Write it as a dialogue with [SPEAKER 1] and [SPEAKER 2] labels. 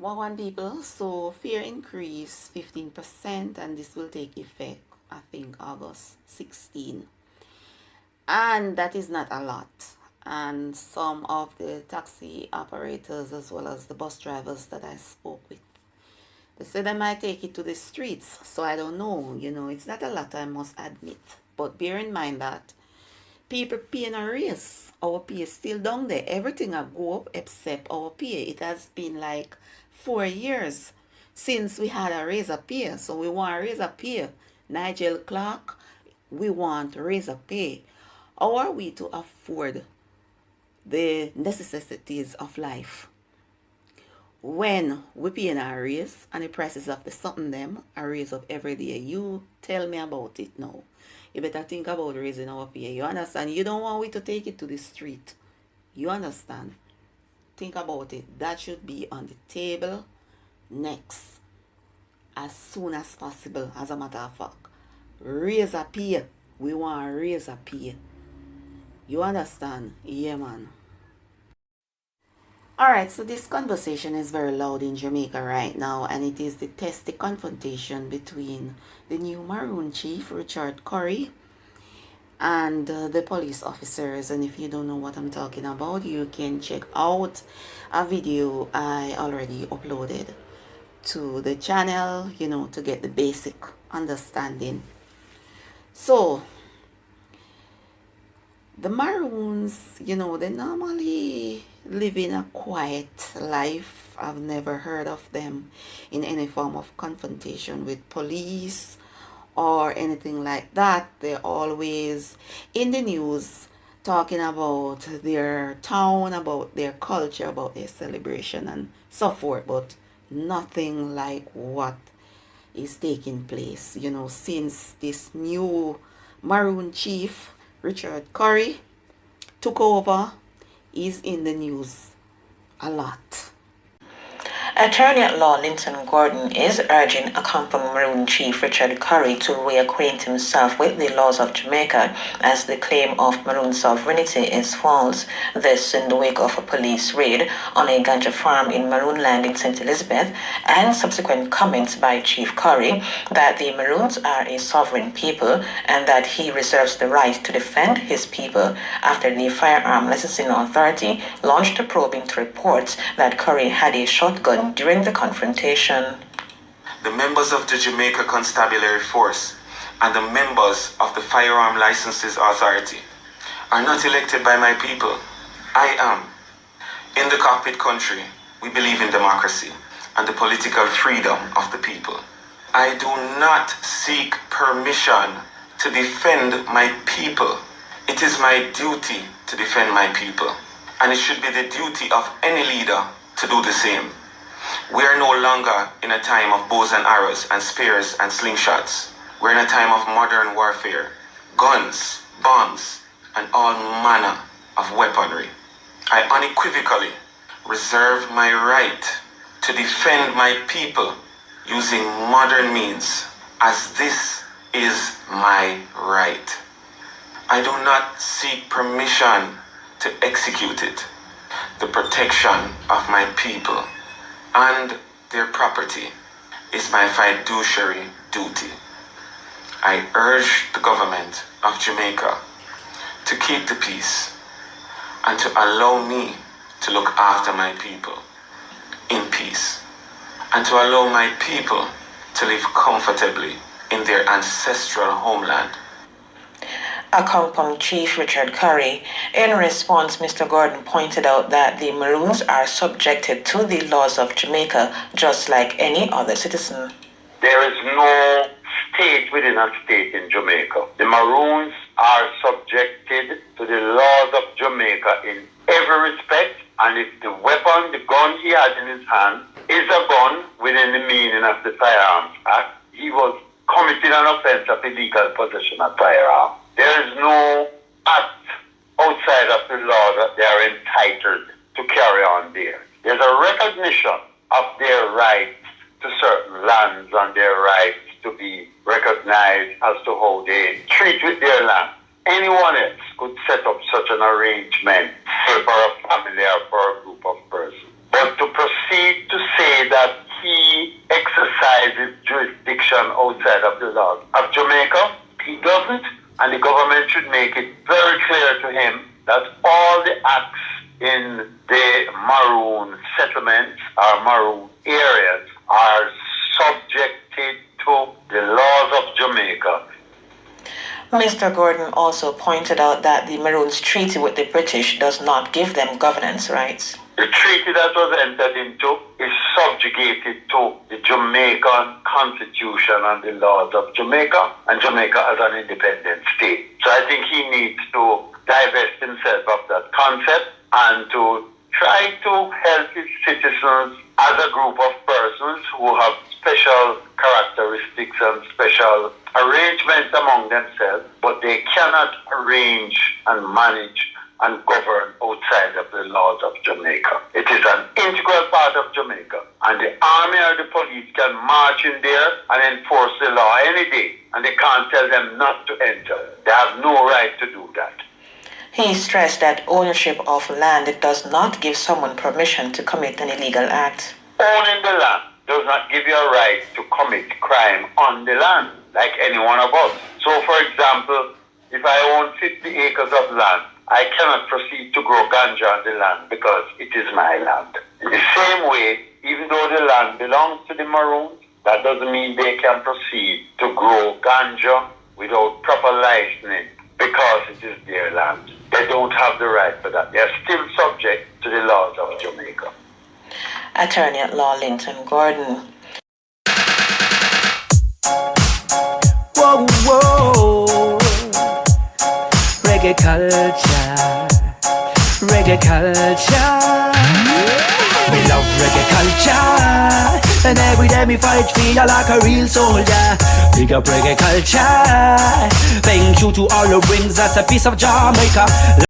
[SPEAKER 1] One people, so fare increase 15% and this will take effect, I think, August 16. And that is not a lot. And some of the taxi operators as well as the bus drivers that I spoke with, they said they might take it to the streets. So I don't know, it's not a lot, I must admit. But bear in mind that people paying a raise. Our pay is still down there. Everything will go up except our pay. It has been like 4 years since we had a raise of pay. So we want a raise of pay. Nigel Clark, we want a raise of pay. How are we to afford the necessities of life when we paying a raise and the prices of the something them a raise up every day? You tell me about it now. You better think about raising our pay. You understand? You don't want we to take it to the street. You understand? Think about it. That should be on the table next as soon as possible. As a matter of fact, raise a pay. We want to raise a pay. You understand? Yeah, man. Alright, so this conversation is very loud in Jamaica right now, and it is the testy confrontation between the new Maroon chief, Richard Currie, and the police officers. And if you don't know what I'm talking about, you can check out a video I already uploaded to the channel, to get the basic understanding. So, the Maroons, they normally live in a quiet life. I've never heard of them in any form of confrontation with police or anything like that. They're always in the news talking about their town, about their culture, about their celebration and so forth, but nothing like what is taking place, since this new Maroon chief, Richard Currie, took over, is in the news a lot.
[SPEAKER 2] Attorney at law Linton Gordon is urging accompanying Maroon Chief Richard Currie to reacquaint himself with the laws of Jamaica, as the claim of Maroon sovereignty is false. This in the wake of a police raid on a ganja farm in Maroon Land in St. Elizabeth, and subsequent comments by Chief Currie that the Maroons are a sovereign people and that he reserves the right to defend his people, after the Firearm Licensing Authority launched a probe into reports that Currie had a shotgun during the confrontation.
[SPEAKER 3] The members of the Jamaica Constabulary Force and the members of the Firearm Licenses Authority are not elected by my people. I am. In the cockpit country, we believe in democracy and the political freedom of the people. I do not seek permission to defend my people. It is my duty to defend my people, and it should be the duty of any leader to do the same. We are no longer in a time of bows and arrows and spears and slingshots. We're in a time of modern warfare, guns, bombs, and all manner of weaponry. I unequivocally reserve my right to defend my people using modern means, as this is my right. I do not seek permission to execute it. The protection of my people and their property is my fiduciary duty. I urge the government of Jamaica to keep the peace and to allow me to look after my people in peace, and to allow my people to live comfortably in their ancestral homeland.
[SPEAKER 2] Accompanying Chief Richard Currie, in response, Mr. Gordon pointed out that the Maroons are subjected to the laws of Jamaica just like any other citizen.
[SPEAKER 4] There is no state within a state in Jamaica. The Maroons are subjected to the laws of Jamaica in every respect, and if the weapon, the gun he has in his hand, is a gun within the meaning of the Firearms Act, he was committing an offense of illegal possession of firearm. There is no act outside of the law that they are entitled to carry on there. There's a recognition of their rights to certain lands and their rights to be recognized as to how they treat with their land. Anyone else could set up such an arrangement for a family or for a group of persons. But to proceed to say say that he exercises jurisdiction outside of the laws of Jamaica. He doesn't, and the government should make it very clear to him that all the acts in the maroon settlements or maroon areas are subjected to the laws of Jamaica.
[SPEAKER 2] Mr. Gordon also pointed out that the Maroons' treaty with the British does not give them governance rights.
[SPEAKER 4] The treaty that was entered into is subjugated to the Jamaican Constitution and the laws of Jamaica, and Jamaica as an independent state. So I think he needs to divest himself of that concept and to try to help his citizens as a group of persons who have special characteristics and special arrangements among themselves, but they cannot arrange and manage and govern outside of the laws of Jamaica. It is an integral part of Jamaica, and the army or the police can march in there and enforce the law any day, and they can't tell them not to enter. They have no right to do that.
[SPEAKER 2] He stressed that ownership of land does not give someone permission to commit an illegal act.
[SPEAKER 4] Owning the land does not give you a right to commit crime on the land, like any one of us. So, for example, if I own 50 acres of land, I cannot proceed to grow ganja on the land because it is my land. In the same way, even though the land belongs to the Maroons, that doesn't mean they can proceed to grow ganja without proper licensing because it is their land. They don't have the right for that. They are still subject to the laws of Jamaica.
[SPEAKER 2] Attorney at Law Linton Gordon.
[SPEAKER 5] Whoa, whoa. Reggae culture, reggae culture. Me love reggae culture, and every day me fight feel like a real soldier. Big up reggae culture, paying true to all the rings. That's a piece of Jamaica.